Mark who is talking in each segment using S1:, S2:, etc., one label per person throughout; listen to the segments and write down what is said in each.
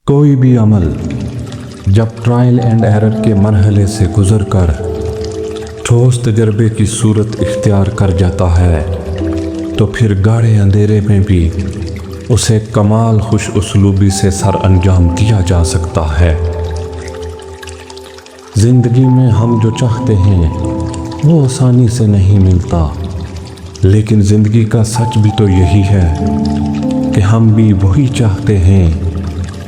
S1: کوئی بھی عمل جب ٹرائل اینڈ ایرر کے مرحلے سے گزر کر ٹھوس تجربے کی صورت اختیار کر جاتا ہے تو پھر گاڑے اندھیرے میں بھی اسے کمال خوش اسلوبی سے سر انجام دیا جا سکتا ہے۔ زندگی میں ہم جو چاہتے ہیں وہ آسانی سے نہیں ملتا، لیکن زندگی کا سچ بھی تو یہی ہے کہ ہم بھی وہی چاہتے ہیں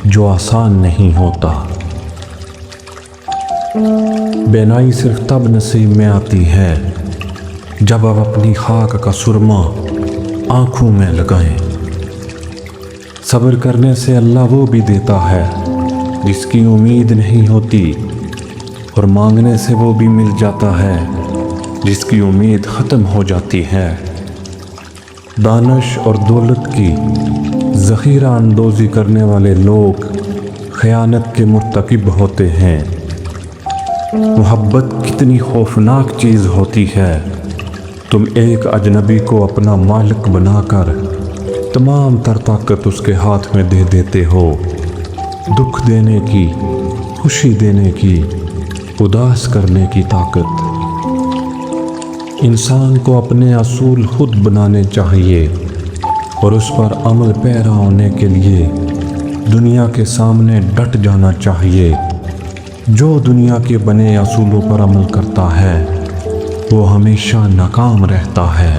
S1: جو آسان نہیں ہوتا۔ بینائی صرف تب نصیب میں آتی ہے جب آپ اپنی خاک کا سرما آنکھوں میں لگائیں۔ صبر کرنے سے اللہ وہ بھی دیتا ہے جس کی امید نہیں ہوتی، اور مانگنے سے وہ بھی مل جاتا ہے جس کی امید ختم ہو جاتی ہے۔ دانش اور دولت کی ذخیرہ اندوزی کرنے والے لوگ خیانت کے مرتکب ہوتے ہیں۔ محبت کتنی خوفناک چیز ہوتی ہے۔ تم ایک اجنبی کو اپنا مالک بنا کر تمام تر طاقت اس کے ہاتھ میں دے دیتے ہو، دکھ دینے کی، خوشی دینے کی، اداس کرنے کی طاقت۔ انسان کو اپنے اصول خود بنانے چاہیے اور اس پر عمل پیرا ہونے کے لیے دنیا کے سامنے ڈٹ جانا چاہیے۔ جو دنیا کے بنے اصولوں پر عمل کرتا ہے وہ ہمیشہ ناکام رہتا ہے۔